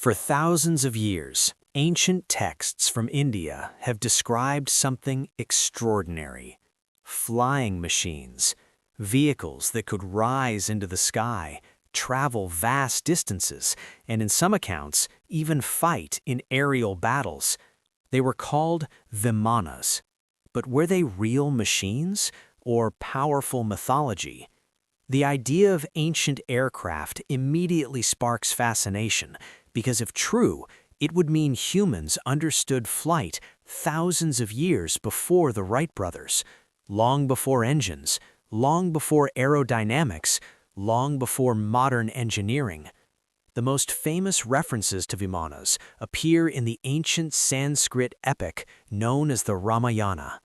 For thousands of years, ancient texts from India have described something extraordinary. Flying machines, vehicles that could rise into the sky, travel vast distances, and in some accounts, even fight in aerial battles. They were called Vimanas. But were they real machines or powerful mythology? The idea of ancient aircraft immediately sparks fascination because if true, it would mean humans understood flight thousands of years before the Wright brothers, long before engines, long before aerodynamics, long before modern engineering. The most famous references to Vimanas appear in the ancient Sanskrit epic known as the Ramayana.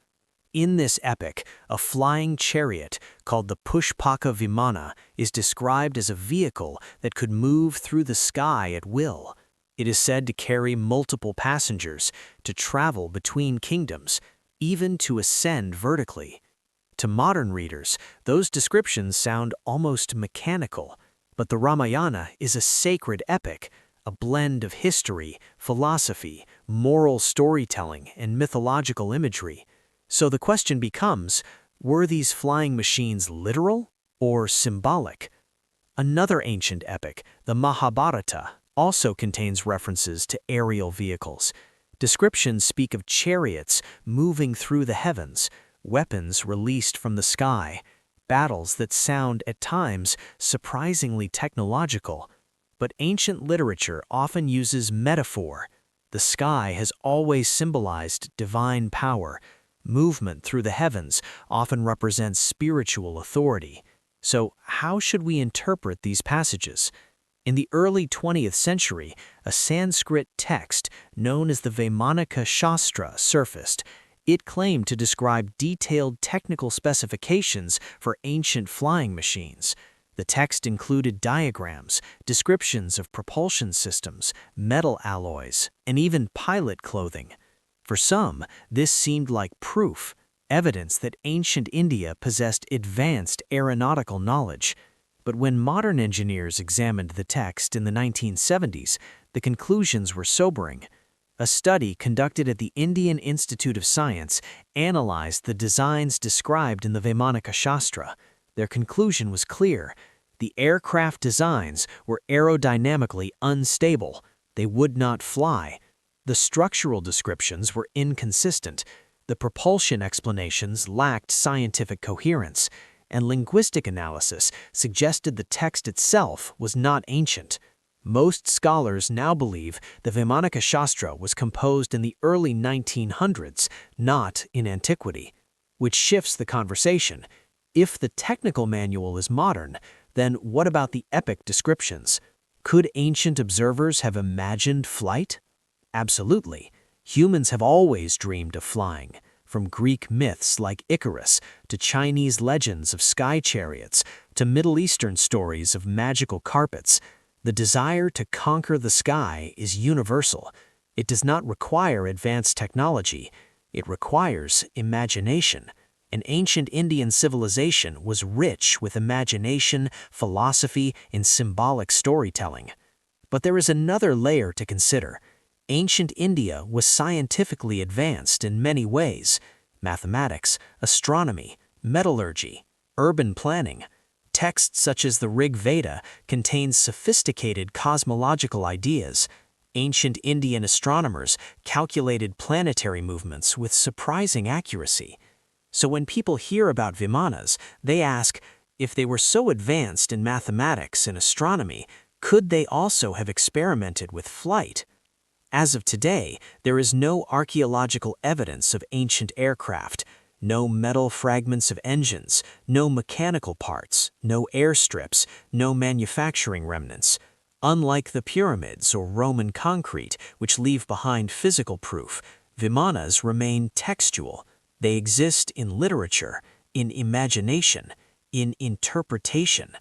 In this epic, a flying chariot called the Pushpaka Vimana is described as a vehicle that could move through the sky at will. It is said to carry multiple passengers, to travel between kingdoms, even to ascend vertically. To modern readers, those descriptions sound almost mechanical, but the Ramayana is a sacred epic, a blend of history, philosophy, moral storytelling, and mythological imagery. So the question becomes, were these flying machines literal or symbolic? Another ancient epic, the Mahabharata, also contains references to aerial vehicles. Descriptions speak of chariots moving through the heavens, weapons released from the sky, battles that sound at times surprisingly technological. But ancient literature often uses metaphor. The sky has always symbolized divine power. Movement through the heavens often represents spiritual authority. So how should we interpret these passages? In the early 20th century, a Sanskrit text known as the Vaimanika Shastra surfaced. It claimed to describe detailed technical specifications for ancient flying machines. The text included diagrams, descriptions of propulsion systems, metal alloys, and even pilot clothing. For some, this seemed like proof, evidence that ancient India possessed advanced aeronautical knowledge. But when modern engineers examined the text in the 1970s, the conclusions were sobering. A study conducted at the Indian Institute of Science analyzed the designs described in the Vaimanika Shastra. Their conclusion was clear. The aircraft designs were aerodynamically unstable. They would not fly. The structural descriptions were inconsistent, the propulsion explanations lacked scientific coherence, and linguistic analysis suggested the text itself was not ancient. Most scholars now believe the Vaimanika Shastra was composed in the early 1900s, not in antiquity, which shifts the conversation. If the technical manual is modern, then what about the epic descriptions? Could ancient observers have imagined flight? Absolutely. Humans have always dreamed of flying, from Greek myths like Icarus to Chinese legends of sky chariots to Middle Eastern stories of magical carpets. The desire to conquer the sky is universal. It does not require advanced technology. It requires imagination. An ancient Indian civilization was rich with imagination, philosophy, and symbolic storytelling. But there is another layer to consider. Ancient India was scientifically advanced in many ways: mathematics, astronomy, metallurgy, urban planning. Texts such as the Rig Veda contain sophisticated cosmological ideas. Ancient Indian astronomers calculated planetary movements with surprising accuracy. So when people hear about Vimanas, they ask, if they were so advanced in mathematics and astronomy, could they also have experimented with flight? As of today, there is no archaeological evidence of ancient aircraft, no metal fragments of engines, no mechanical parts, no airstrips, no manufacturing remnants. Unlike the pyramids or Roman concrete, which leave behind physical proof, Vimanas remain textual. They exist in literature, in imagination, in interpretation.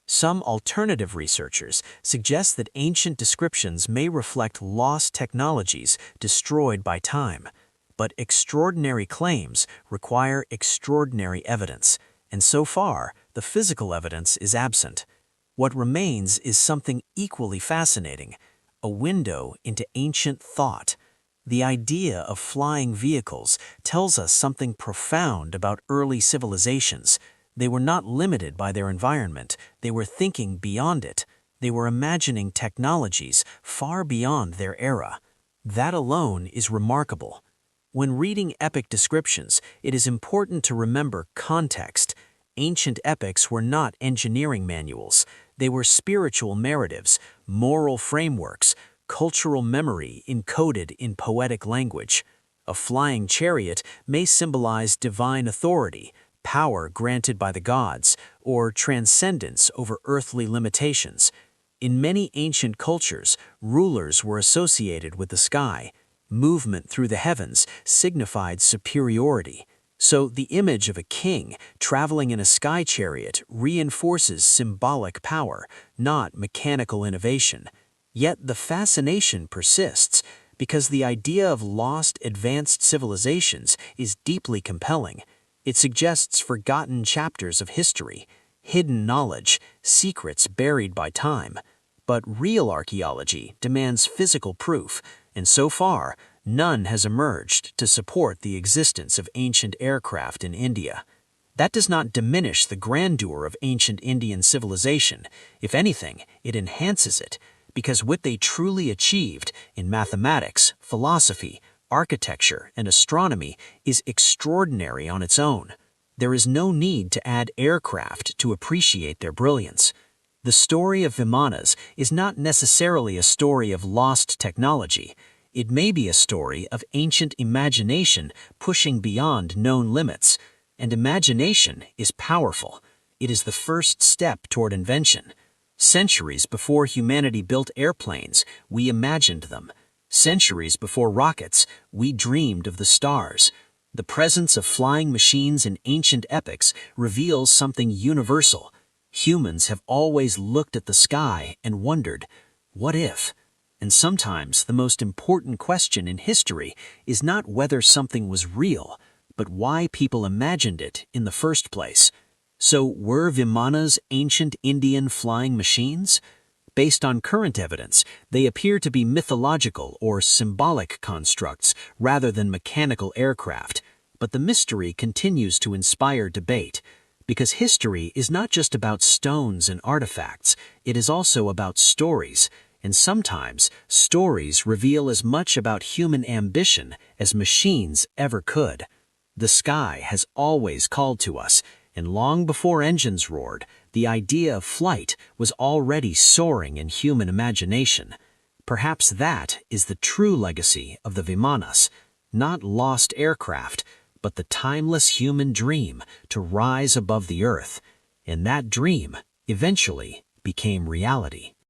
Some alternative researchers suggest that ancient descriptions may reflect lost technologies destroyed by time. But extraordinary claims require extraordinary evidence, and so far, the physical evidence is absent. What remains is something equally fascinating: a window into ancient thought. The idea of flying vehicles tells us something profound about early civilizations. They were not limited by their environment, they were thinking beyond it. They were imagining technologies far beyond their era. That alone is remarkable. When reading epic descriptions, it is important to remember context. Ancient epics were not engineering manuals. They were spiritual narratives, moral frameworks, cultural memory encoded in poetic language. A flying chariot may symbolize divine authority, power granted by the gods, or transcendence over earthly limitations. In many ancient cultures, rulers were associated with the sky. Movement through the heavens signified superiority. So the image of a king traveling in a sky chariot reinforces symbolic power, not mechanical innovation. Yet the fascination persists because the idea of lost advanced civilizations is deeply compelling. It suggests forgotten chapters of history, hidden knowledge, secrets buried by time. But real archaeology demands physical proof, and so far, none has emerged to support the existence of ancient aircraft in India. That does not diminish the grandeur of ancient Indian civilization. If anything, it enhances it, because what they truly achieved in mathematics, philosophy, architecture, and astronomy is extraordinary on its own. There is no need to add aircraft to appreciate their brilliance. The story of Vimanas is not necessarily a story of lost technology. It may be a story of ancient imagination pushing beyond known limits. And imagination is powerful. It is the first step toward invention. Centuries before humanity built airplanes, we imagined them. Centuries before rockets, we dreamed of the stars. The presence of flying machines in ancient epics reveals something universal. Humans have always looked at the sky and wondered, what if? And sometimes the most important question in history is not whether something was real, but why people imagined it in the first place. So were Vimanas ancient Indian flying machines? Based on current evidence, they appear to be mythological or symbolic constructs rather than mechanical aircraft. But the mystery continues to inspire debate. Because history is not just about stones and artifacts, it is also about stories. And sometimes, stories reveal as much about human ambition as machines ever could. The sky has always called to us, and long before engines roared, the idea of flight was already soaring in human imagination. Perhaps that is the true legacy of the Vimanas, not lost aircraft, but the timeless human dream to rise above the earth. And that dream eventually became reality.